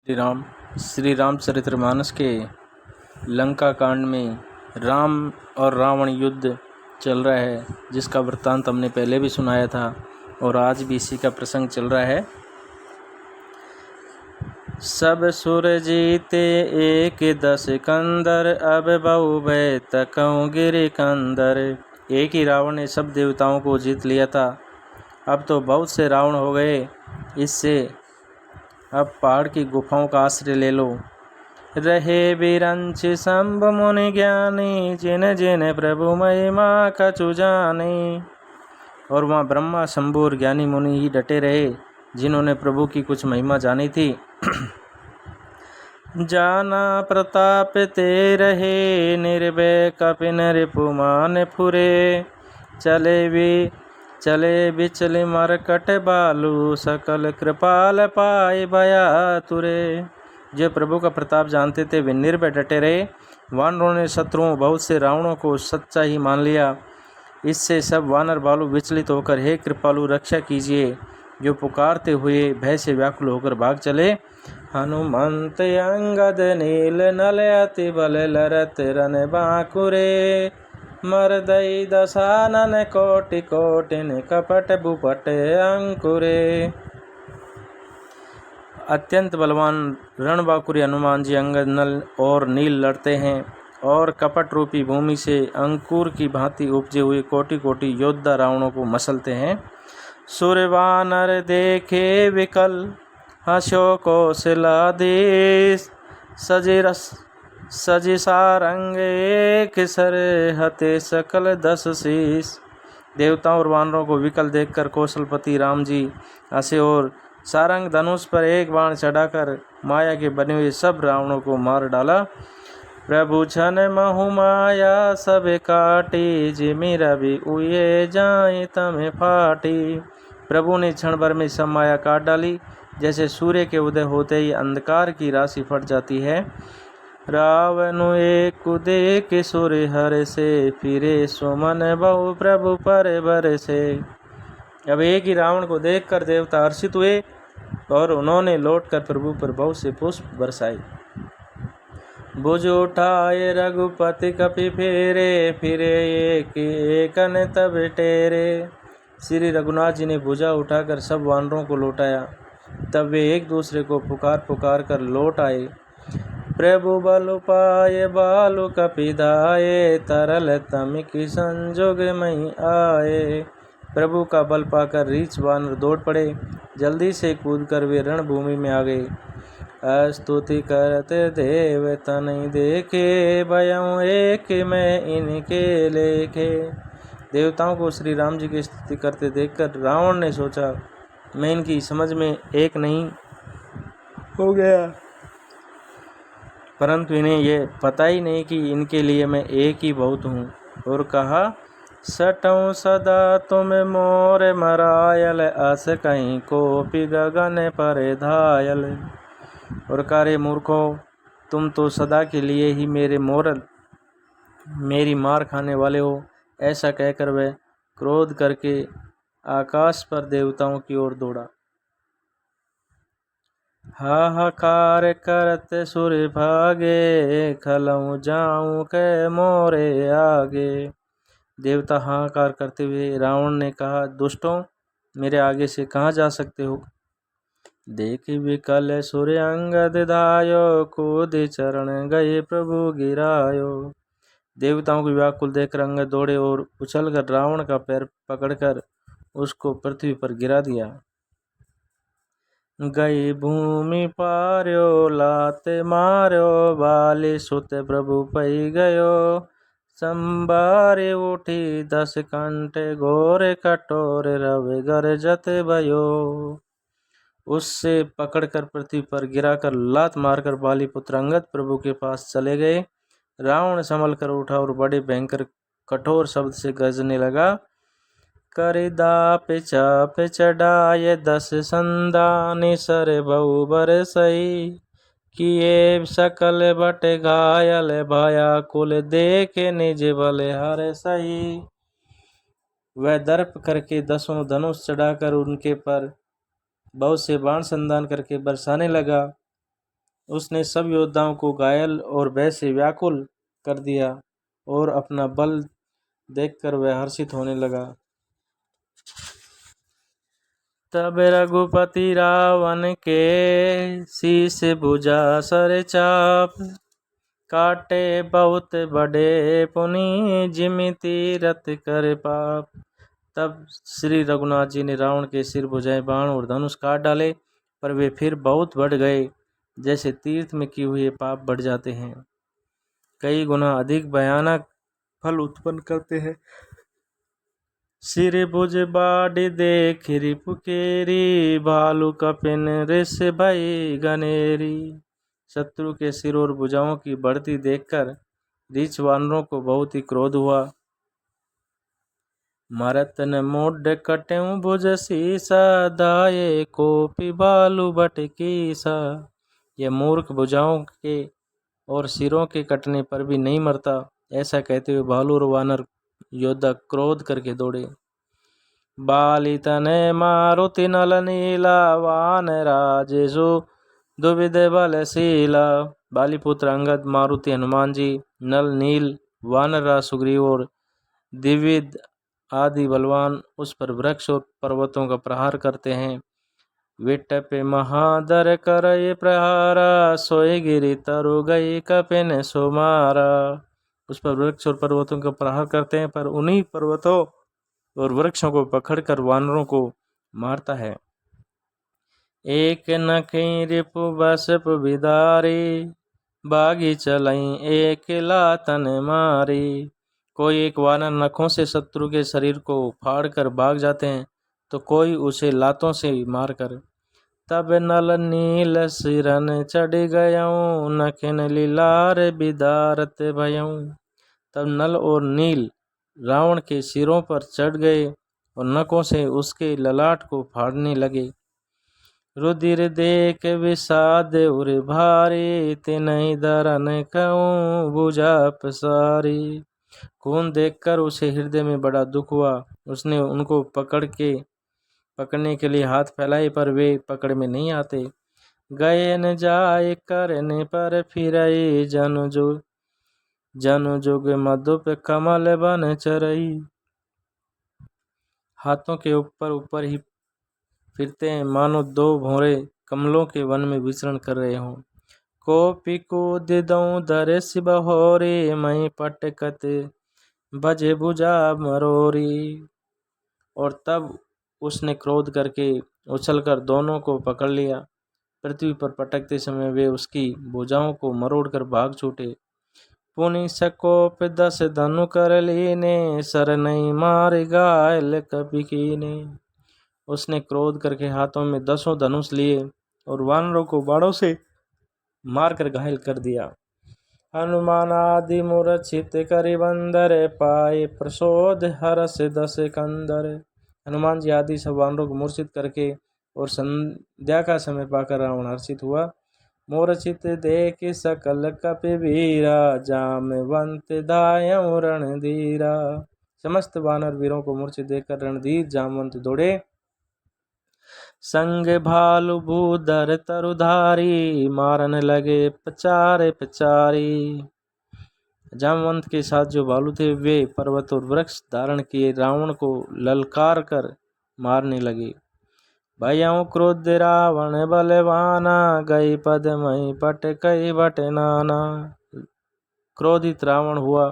श्री रामचरितमानस के लंका कांड में राम और रावण युद्ध चल रहा है, जिसका वृत्तांत हमने पहले भी सुनाया था और आज भी इसी का प्रसंग चल रहा है। सब सुर जीते एक दस कंदर, अब बहु भय तकऊं गिरि कंदर। एक ही रावण ने सब देवताओं को जीत लिया था, अब तो बहुत से रावण हो गए। इससे अब पहाड़ की गुफाओं का आश्रय ले लो। रहे बिरंच शंभ मुनि ज्ञानी, जिन जिन प्रभु महिमा कछु जाने। और वहाँ ब्रह्मा शंभु और ज्ञानी मुनि ही डटे रहे, जिन्होंने प्रभु की कुछ महिमा जानी थी। जाना प्रताप ते रहे, निर्भय कपिन रिपुमान फुरे। चले बिचल मरकट बालू, सकल कृपाल पाए भया तुरे। जो प्रभु का प्रताप जानते थे वे निर्भय डटे रहे। वानरों ने शत्रुओं बहुत से रावणों को सच्चा ही मान लिया। इससे सब वानर बालू विचलित होकर हे कृपालु रक्षा कीजिए, जो पुकारते हुए भय से व्याकुल होकर भाग चले। हनुमंत अंगद नील नल अति बल, लरत रन बांकुरे। मरदई दशानन कोटि कोटिन, कपट भूपट अंकुरे। अत्यंत बलवान रणबांकुरे हनुमान जी अंगद नल और नील लड़ते हैं और कपट रूपी भूमि से अंकुर की भांति उपजे हुए कोटि कोटि योद्धा रावणों को मसलते हैं। सूर्यवानर देखे विकल, हंस्यो कौशलाधीश। सजी सारंग एक सर, हते सकल दस शीस। देवताओं और वानरों को विकल देखकर कौशलपति राम जी हंसे और सारंग धनुष पर एक बाण चढ़ाकर माया के बने हुए सब रावणों को मार डाला। प्रभु छन महु माया सब काटी, जिमि रवि उये जाए तमें फाटी। प्रभु ने क्षण भर में सब माया काट डाली, जैसे सूर्य के उदय होते ही अंधकार की राशि फट जाती है। रावण एक देख सुर हर से, फिरे सुमन बहु प्रभु पर बरसे। अब एक ही रावण को देखकर देवता हर्षित हुए और उन्होंने लौटकर प्रभु पर बहुत से पुष्प बरसाए। भुज उठाए रघुपति कपि फेरे, फिरे एक तब टेरे। श्री रघुनाथ जी ने भुजा उठाकर सब वानरों को लौटाया, तब वे एक दूसरे को पुकार कर लौट आए। प्रभु बल पाए बालु कपि धाये, तरल तमिक संजोग मई आए। प्रभु का बल पाकर रीछ वानर दौड़ पड़े, जल्दी से कूदकर वे रणभूमि में आ गए। स्तुति करते देव तनय देखे, भयं एक मैं इनके लेखे। देवताओं को श्री राम जी की स्तुति करते देखकर रावण ने सोचा, मैं इनकी समझ में एक नहीं हो गया, परंतु इन्हें ये पता ही नहीं कि इनके लिए मैं एक ही बहुत हूँ। और कहा, सटऊं सदा तुम मोर मरायल, अस कहीं कोपि गगन पर धायल। और कारे मूर्खों, तुम तो सदा के लिए ही मेरी मार खाने वाले हो। ऐसा कहकर वह क्रोध करके आकाश पर देवताओं की ओर दौड़ा। हाहाकार करत सुर भागे, खलऊं जाऊं कै मोरे आगे। देवता हाहाकार करते हुए रावण ने कहा, दुष्टों, मेरे आगे से कहाँ जा सकते हो। देखि विकल सुर अंगद धायो, कूद चरण गए प्रभु गिरायो। देवताओं को व्याकुल देखकर अंगद दौड़े और उछलकर रावण का पैर पकड़कर उसको पृथ्वी पर गिरा दिया। गई भूमि पार्यो, लाते मार्यो, बाली सुत प्रभु पई गयो। संबारे उठी 10 कंठ, घोर कठोर रवि गरजत भयो। उससे पकड़कर पृथ्वी पर गिराकर लात मारकर बाली पुत्र अंगद प्रभु के पास चले गए। रावण संभल कर उठा और बड़े भयंकर कठोर शब्द से गरजने लगा। करिदाप चाप चढ़ाए 10 संदानी, सर बहु बरसई। किए सकल बट घायल, भाया कुल देखे निज बल हर सही। वह दर्प करके 10 धनुष चढ़ाकर उनके पर बहुत से बाण संधान करके बरसाने लगा। उसने सब योद्धाओं को घायल और भय से व्याकुल कर दिया और अपना बल देखकर वह हर्षित होने लगा। तब रघुपति रावण के शीश भुजा सर चाप, काटे बहुत बड़े पुनि जिमिति रत कर पाप। तब श्री रघुनाथ जी ने रावण के सिर भुजाएं बाण और धनुष काट डाले, पर वे फिर बहुत बढ़ गए, जैसे तीर्थ में किए हुए पाप बढ़ जाते हैं, कई गुना अधिक भयानक फल उत्पन्न करते हैं। सिर भुज बाढ़ देख रिपु केरी, भालू कपिन ऋष भई गनेरी। शत्रु के सिर और भुजाओं की बढ़ती देखकर रीछ वानरों को बहुत ही क्रोध हुआ। मरत न मोड कट्यूं भुज सीसा, दाये कोपि भालू बट कीसा। यह मूर्ख भुजाओं के और सिरों के कटने पर भी नहीं मरता। ऐसा कहते हुए भालू और वानर योद्धा क्रोध करके दौड़े। बाली तने मारुति नल नीला, वान राजेशु दुविध बलशीला। बालीपुत्र अंगद, मारुति हनुमान जी, नल नील वानर सुग्रीव और द्विविध आदि बलवान उस पर वृक्ष और पर्वतों का प्रहार करते हैं। विटपे महादर करय प्रहारा, सोई गिरि तरु गई कपिन सुमारा। उस पर वृक्ष और पर्वतों का प्रहार करते हैं, पर उन्हीं पर्वतों और वृक्षों को पकड़कर वानरों को मारता है। एक नखी रिपु बसप विदारी, बागी चलई एक लातन मारी। कोई एक वानर नखों से शत्रु के शरीर को फाड़कर भाग जाते हैं, तो कोई उसे लातों से मारकर। तब नल नील सिरन चढ़ गयऊं, नखिन लीलार बिदारत भयऊं। तब नल और नील रावण के सिरों पर चढ़ गए और नखों से उसके ललाट को फाड़ने लगे। रुधिर देख विषाद उर भारी, तिनहि धरन कहूं भुजा पसारी। खून देखकर उसे हृदय में बड़ा दुख हुआ। उसने उनको पकड़ने के लिए हाथ फैलाए, पर वे पकड़ में नहीं आते। गए न जाए करने पर फिरई, जनु जुग मधुप कमल बन चरई। हाथों के ऊपर ही फिरते हैं, मानो दो भौरे कमलों के वन में विचरण कर रहे हों। कोपि कूद दऊं धरे सिबहोरी, मई पटकत बजे भुजा मरोरी। और तब उसने क्रोध करके उछलकर दोनों को पकड़ लिया। पृथ्वी पर पटकते समय वे उसकी भुजाओं को मरोड़कर भाग छूटे। पुनि सकोप 10 धनु कर लीने, सर नहीं मार घायल कपि कीने। उसने क्रोध करके हाथों में 10 धनुष लिए और वानरों को बाणों से मारकर घायल कर दिया। हनुमान आदि मूर्छित करि बंदर, पाए प्रसोद हरस 10 कंदर। हनुमान जी आदि सब वानरों को मूर्छित करके और संध्या का समय पाकर रावण हर्षित हुआ। मूर्छित देख सकल कपि वीरा, जामवंत धायं रणधीरा। समस्त वानर वीरों को मूर्छित देखकर रणधीर जामवंत दौड़े। संग भालु भूधर तरुधारी, मारन लगे पचारे पचारी। जामवंत के साथ जो भालू थे वे पर्वत और वृक्ष धारण किए रावण को ललकार कर मारने लगे। भयउ क्रोध रावण बलवाना, गई पद मई पट कई बट नाना। क्रोधित रावण हुआ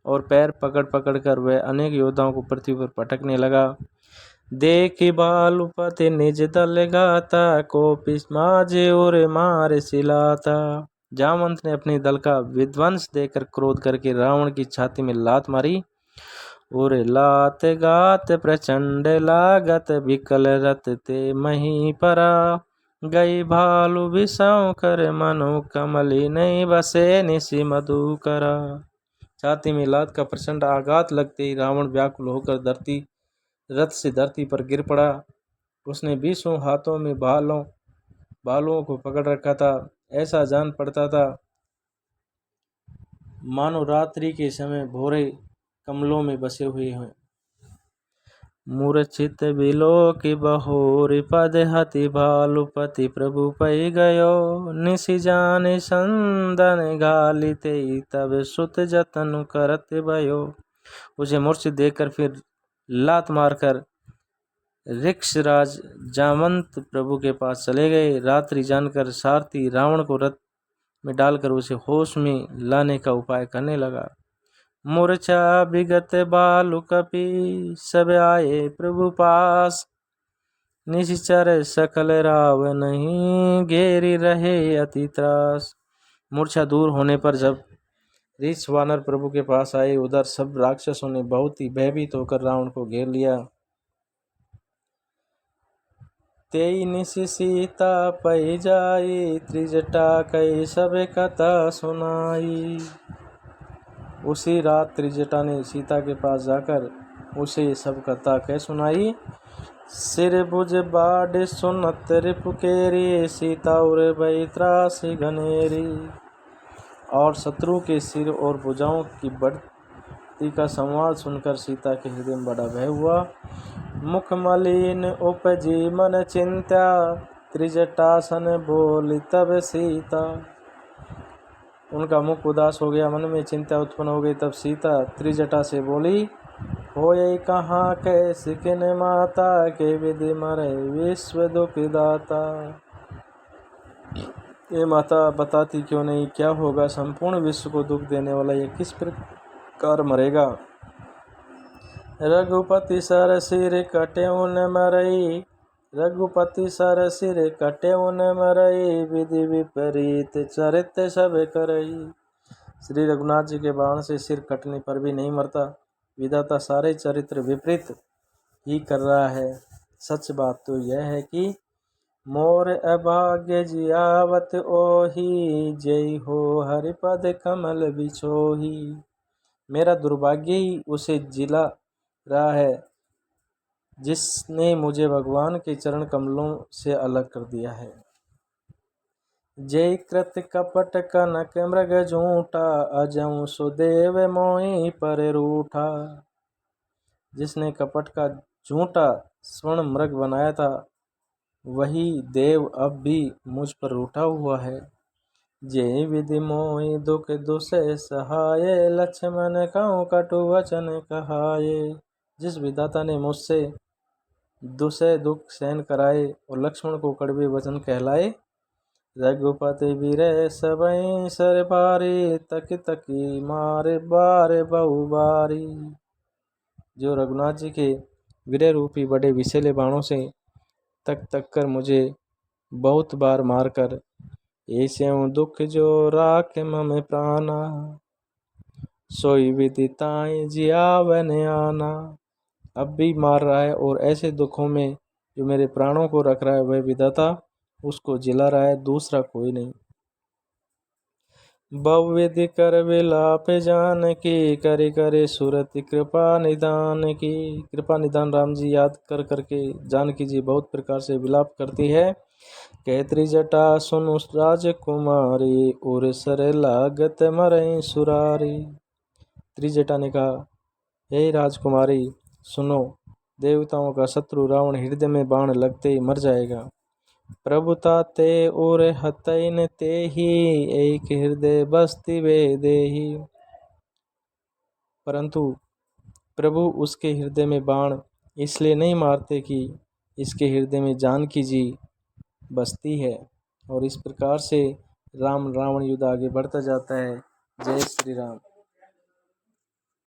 और पैर पकड़ पकड़ कर वह अनेक योद्धाओं को पृथ्वी पर पटकने लगा। देखि भालुपति निज दल गाता, कोपि माझे उर मार सिलाता। जामवंत ने अपने दल का विध्वंस देखकर क्रोध करके रावण की छाती में लात मारी। और लात गात प्रचंड लागत, विकल रत ते मही परा। गई भालु विषौ कर मनु, कमली नहीं बसे निशि मधु करा। छाती में लात का प्रचंड आघात लगते ही रावण व्याकुल होकर रथ से धरती पर गिर पड़ा। उसने 20 हाथों में भालुओं को पकड़ रखा था। ऐसा जान पड़ता था मानो रात्रि के समय भोरे कमलों में बसे हुए हैं। मूर्छित बिलोक बहोरि पद हति भालुपति प्रभु पै गयो। निशि जाने संदन घालिते तब सुत जतन करत भयो। उसे मूर्छित देखकर फिर लात मारकर ऋक्षराज जामंत प्रभु के पास चले गए। रात्रि जानकर सारथी रावण को रथ में डालकर उसे होश में लाने का उपाय करने लगा। मूर्छा विगत बालु कपि सब आए प्रभु पास। निश्चर सकल राव नहीं घेरी रहे अति त्रास। मूर्छा दूर होने पर जब ऋष वानर प्रभु के पास आए, उधर सब राक्षसों ने बहुत ही भयभीत होकर रावण को घेर लिया। तेई निशि सीता पै जाई, त्रिजटा कई सब कथा सुनाई। उसी रात त्रिजटा ने सीता के पास जाकर उसे सब कथा कह सुनाई। सिर भुज बाढ़ सुनत रिपुकेरी, सीता उर भई त्रासि घनेरी। और शत्रु के सिर और भुजाओं की बढ़ती का संवाद सुनकर सीता के हृदय में बड़ा भय हुआ। मुख मलिन उपजी मन चिंत्या, त्रिजटासन बोली तब सीता। उनका मुख उदास हो गया, मन में चिंता उत्पन्न हो गई। तब सीता त्रिजटा से बोली, होए कहाँ कैसे किन माता, के विधि मरे विश्व दुख दाता। ये माता बताती क्यों नहीं, क्या होगा, संपूर्ण विश्व को दुख देने वाला ये किस प्रकार मरेगा। रघुपति सर सिर कट्यों न मरई, रघुपति सर सिर कट्यों न मरई, विधि विपरीत चरित सब करई। श्री रघुनाथ जी के बाण से सिर कटने पर भी नहीं मरता, विधाता सारे चरित्र विपरीत ही कर रहा है। सच बात तो यह है कि मोर अभाग्य जियावत ओही, जय हो हरिपद कमल बिछोही। मेरा दुर्भाग्य ही उसे जिला रहा है जिसने मुझे भगवान के चरण कमलों से अलग कर दिया है। जय कृत कपट कनक मृग झूठा, अजऊ सुदेव मोहि पर रूठा। जिसने कपट का झूठा स्वर्ण मृग बनाया था, वही देव अब भी मुझ पर रूठा हुआ है। जय विधि मोहि दुख दुसह सहाय, लक्ष्मण कहूँ कटु वचन कहाये। जिस विधाता ने मुझसे दुसह दुख सहन कराए और लक्ष्मण को कड़वे वचन कहलाए। रघुपति वीर सबई सर भारी, तक तकी मारे बार बहु बारी। जो रघुनाथ जी के वीर रूपी बड़े विषैले बाणों से तक तक कर मुझे बहुत बार मारकर, ऐसे दुख जो राख मम प्राणा, सोई विधि ताई जियावन आना। अब भी मार रहा है और ऐसे दुखों में जो मेरे प्राणों को रख रहा है, वह विधाता उसको जिला रहा है, दूसरा कोई नहीं। बहुविधि कर विलाप जान की, करे करे सुरति कृपा निदान की। कृपा निदान राम जी याद कर करके जानकी जी बहुत प्रकार से विलाप करती है। कह त्रिजटा सुनु राजकुमारी, उर सर लागत मरई सुरारी। त्रिजटा ने कहा, हे राजकुमारी सुनो, देवताओं का शत्रु रावण हृदय में बाण लगते ही मर जाएगा। प्रभुता ते और हतैन ते ही, एक हृदय बस्ती वे देही। परंतु प्रभु उसके हृदय में बाण इसलिए नहीं मारते कि इसके हृदय में जानकी जी बसती है। और इस प्रकार से राम रावण युद्ध आगे बढ़ता जाता है। जय श्री राम।